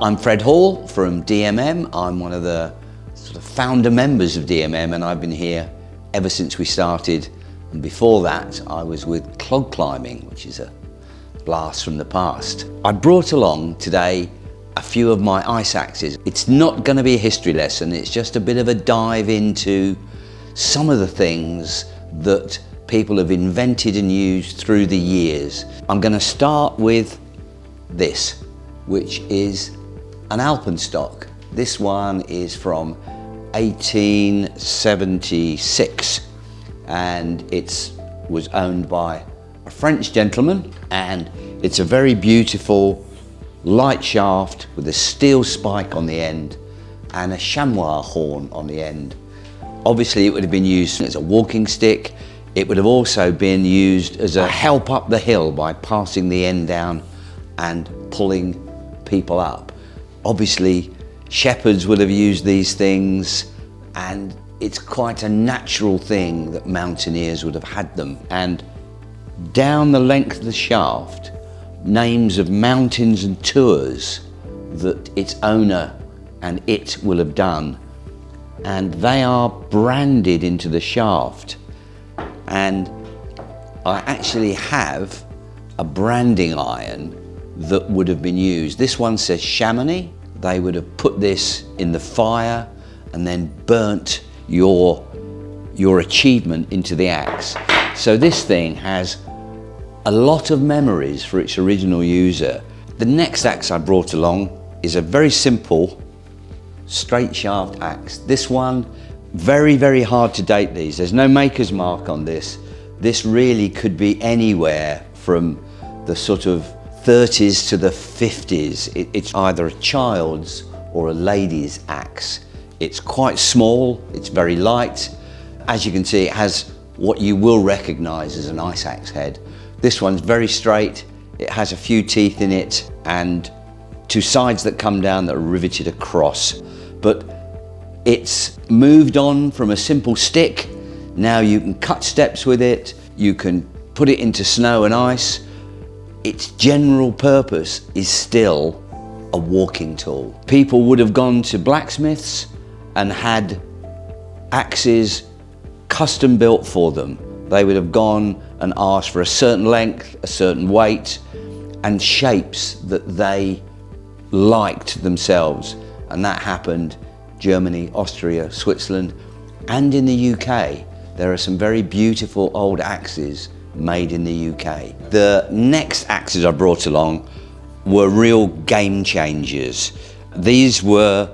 I'm Fred Hall from DMM. I'm one of the sort of founder members of DMM, and I've been here ever since we started. And before that, I was with clog climbing, which is a blast from the past. I brought along today a few of my ice axes. It's not going to be a history lesson, it's just a bit of a dive into some of the things that people have invented and used through the years. I'm going to start with this, which is an Alpenstock. This one is from 1876 and it was owned by a French gentleman, and it's a very beautiful light shaft with a steel spike on the end and a chamois horn on the end. Obviously it would have been used as a walking stick. It would have also been used as a help up the hill by passing the end down and pulling people up. Obviously, shepherds would have used these things, and it's quite a natural thing that mountaineers would have had them. And down the length of the shaft, names of mountains and tours that its owner and it will have done, and they are branded into the shaft. And I actually have a branding iron that would have been used. This one says Chamonix. They would have put this in the fire and then burnt your achievement into the axe. So this thing has a lot of memories for its original user. The next axe I brought along is a very simple straight shaft axe. This one, very, very hard to date these. There's no maker's mark on this. This really could be anywhere from the sort of 30s to the 50s. It's either a child's or a lady's axe. It's quite small, it's very light. As you can see, it has what you will recognize as an ice axe head. This one's very straight, it has a few teeth in it and two sides that come down that are riveted across. But it's moved on from a simple stick. Now you can cut steps with it, you can put it into snow and ice. Its general purpose is still a walking tool. People would have gone to blacksmiths and had axes custom built for them. They would have gone and asked for a certain length, a certain weight, and shapes that they liked themselves. And that happened Germany, Austria, Switzerland, and in the UK. There are some very beautiful old axes made in the UK. The next axes I brought along were real game changers. These were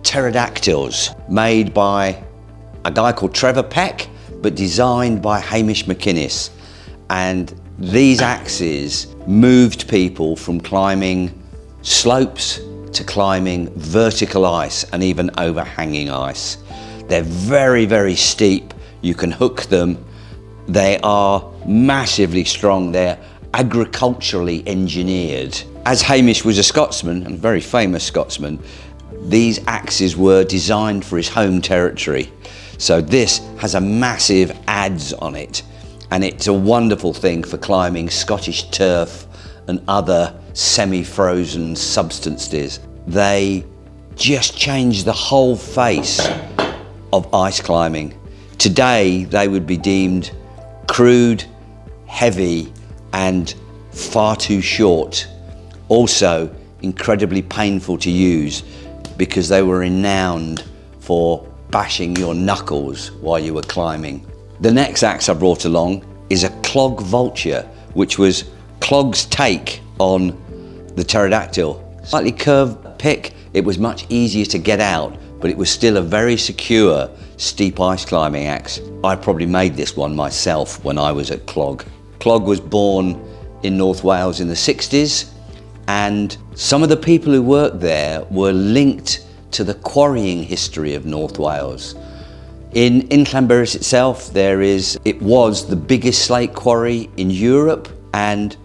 pterodactyls made by a guy called Trevor Peck, but designed by Hamish McInnes. And these axes moved people from climbing slopes to climbing vertical ice and even overhanging ice. They're very, very steep. You can hook them. They are massively strong. They're agriculturally engineered. As Hamish was a Scotsman, and a very famous Scotsman, these axes were designed for his home territory. So this has a massive adze on it, and it's a wonderful thing for climbing Scottish turf and other semi-frozen substances. They just changed the whole face of ice climbing. Today, they would be deemed crude, heavy, and far too short. Also, incredibly painful to use because they were renowned for bashing your knuckles while you were climbing. The next axe I brought along is a clog vulture, which was clog's take on the pterodactyl. Slightly curved pick, it was much easier to get out, but it was still a very secure steep ice climbing axe. I probably made this one myself when I was at Clog. Clog was born in North Wales in the 60s, and some of the people who worked there were linked to the quarrying history of North Wales. In Llanberis itself, it was the biggest slate quarry in Europe, and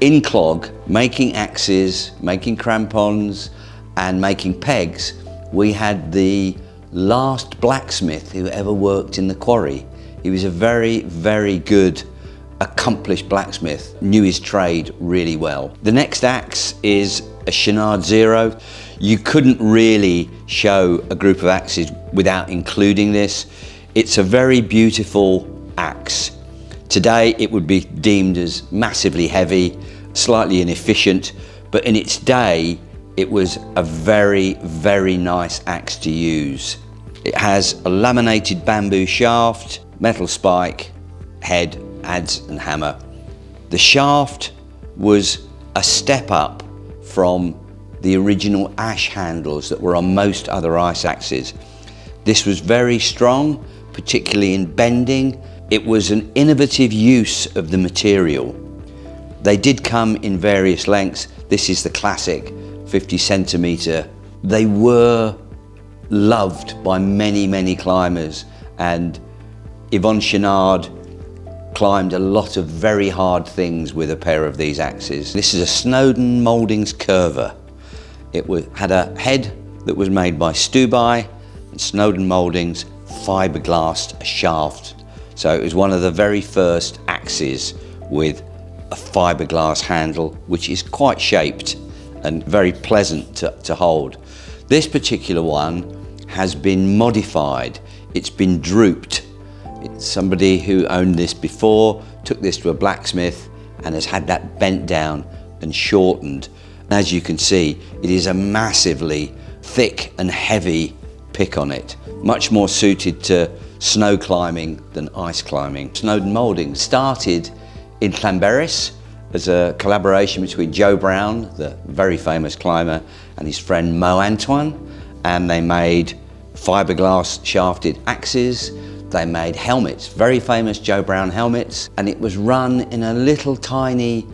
in Clog, making axes, making crampons, and making pegs, we had the last blacksmith who ever worked in the quarry. He was a very, very good accomplished blacksmith, knew his trade really well. The next axe is a Chouinard Zero. You couldn't really show a group of axes without including this. It's a very beautiful axe. Today it would be deemed as massively heavy, slightly inefficient, but in its day it was a very, very nice axe to use. It has a laminated bamboo shaft, metal spike, head, adze and hammer. The shaft was a step up from the original ash handles that were on most other ice axes. This was very strong, particularly in bending. It was an innovative use of the material. They did come in various lengths. This is the classic 50 centimetre. They were loved by many, many climbers, and Yvon Chouinard climbed a lot of very hard things with a pair of these axes. This is a Snowden Mouldings Curver. It had a head that was made by Stubai and Snowden Mouldings fiberglassed shaft. So it was one of the very first axes with a fiberglass handle, which is quite shaped and very pleasant to hold. This particular one has been modified. It's been drooped. It's somebody who owned this before, took this to a blacksmith and has had that bent down and shortened. As you can see, it is a massively thick and heavy pick on it, much more suited to snow climbing than ice climbing. Snowden Mouldings started in Llanberis as a collaboration between Joe Brown, the very famous climber, and his friend Mo Antoine, and they made fiberglass shafted axes. They made helmets, very famous Joe Brown helmets, and it was run in a little tiny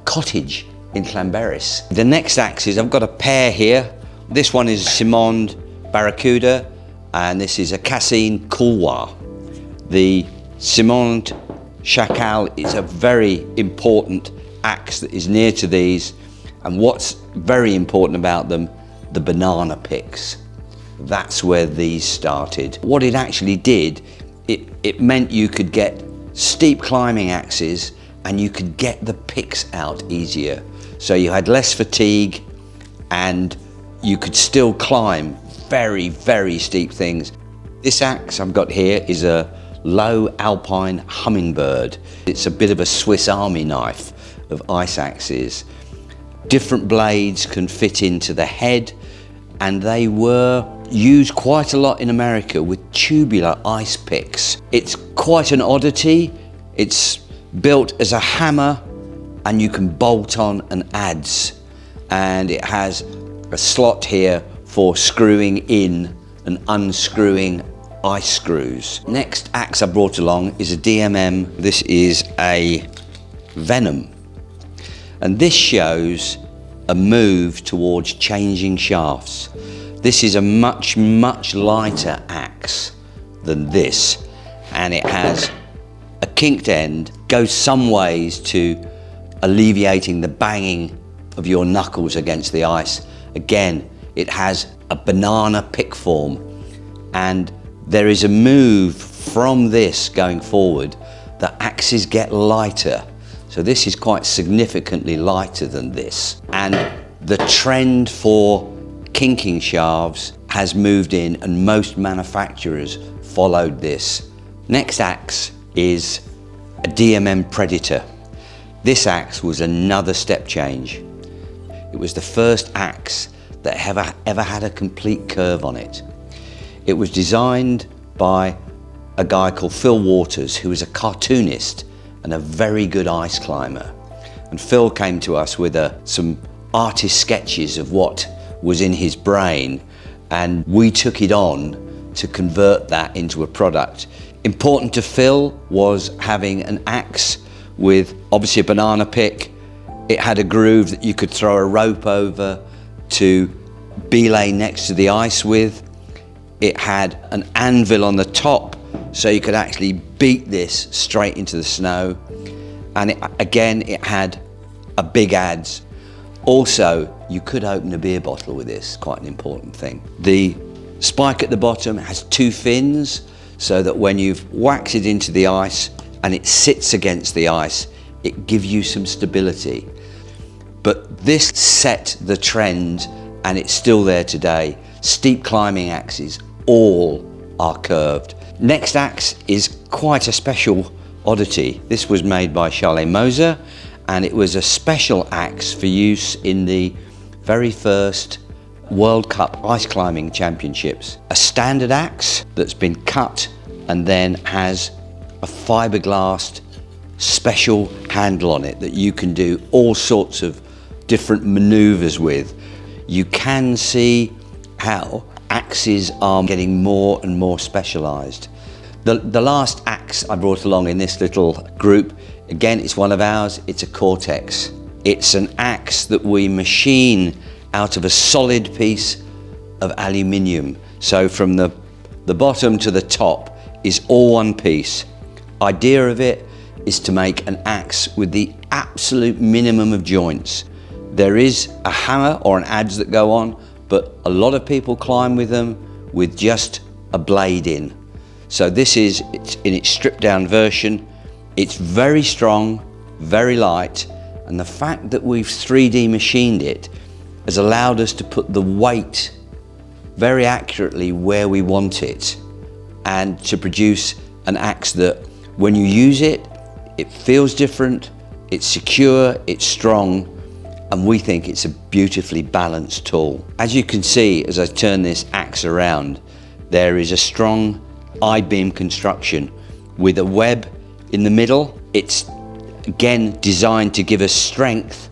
cottage in Llanberis. The next axes, I've got a pair here. This one is Simond Barracuda, and this is a Cassine Couloir. The Simond Chacal is a very important axe that is near to these, and what's very important about them, the banana picks. That's where these started. What it actually did, it meant you could get steep climbing axes and you could get the picks out easier. So you had less fatigue and you could still climb very, very steep things. This axe I've got here is a low alpine hummingbird. It's a bit of a Swiss Army knife of ice axes. Different blades can fit into the head, and they were used quite a lot in America with tubular ice picks. It's quite an oddity. It's built as a hammer and you can bolt on an adze, and it has a slot here for screwing in and unscrewing ice screws. Next axe I brought along is a DMM. This is a Venom, and this shows a move towards changing shafts. This is a much, much lighter axe than this, and it has a kinked end, goes some ways to alleviating the banging of your knuckles against the ice. Again, it has a banana pick form, and there is a move from this going forward that axes get lighter. So this is quite significantly lighter than this. And the trend for kinking shafts has moved in, and most manufacturers followed this. Next axe is a DMM Predator. This axe was another step change. It was the first axe that ever had a complete curve on it. It was designed by a guy called Phil Waters, who was a cartoonist and a very good ice climber. And Phil came to us with some artist sketches of what was in his brain, and we took it on to convert that into a product. Important to Phil was having an axe with obviously a banana pick. It had a groove that you could throw a rope over to belay next to the ice with. It had an anvil on the top, so you could actually beat this straight into the snow. And it had a big adze. Also, you could open a beer bottle with this, quite an important thing. The spike at the bottom has two fins, so that when you've whacked it into the ice and it sits against the ice, it gives you some stability. But this set the trend and it's still there today. Steep climbing axes, all are curved. Next axe is quite a special oddity. This was made by Charles Moser, and it was a special axe for use in the very first World Cup ice climbing championships. A standard axe that's been cut and then has a fiberglass special handle on it that you can do all sorts of different maneuvers with. You can see how axes are getting more and more specialized. The last axe I brought along in this little group, again, it's one of ours. It's a Cortex. It's an axe that we machine out of a solid piece of aluminium. So from the bottom to the top is all one piece. Idea of it is to make an axe with the absolute minimum of joints. There is a hammer or an adze that go on, but a lot of people climb with them with just a blade in. So this is in its stripped down version. It's very strong, very light, and the fact that we've 3D machined it has allowed us to put the weight very accurately where we want it, and to produce an axe that when you use it, it feels different, it's secure, it's strong, and we think it's a beautifully balanced tool. As you can see, as I turn this axe around, there is a strong I-beam construction with a web in the middle. It's again designed to give us strength,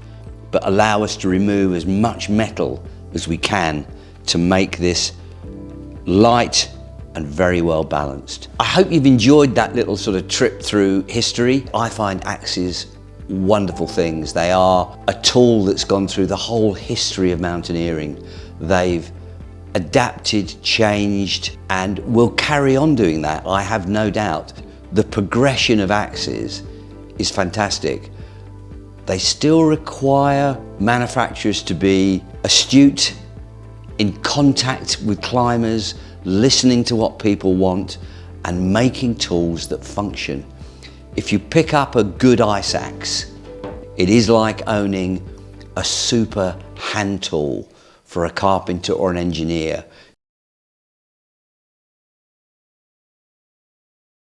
but allow us to remove as much metal as we can to make this light and very well balanced. I hope you've enjoyed that little sort of trip through history. I find axes wonderful things. They are a tool that's gone through the whole history of mountaineering. They've adapted, changed, and will carry on doing that, I have no doubt. The progression of axes is fantastic. They still require manufacturers to be astute, in contact with climbers, listening to what people want, and making tools that function. If you pick up a good ice axe, it is like owning a super hand tool for a carpenter or an engineer.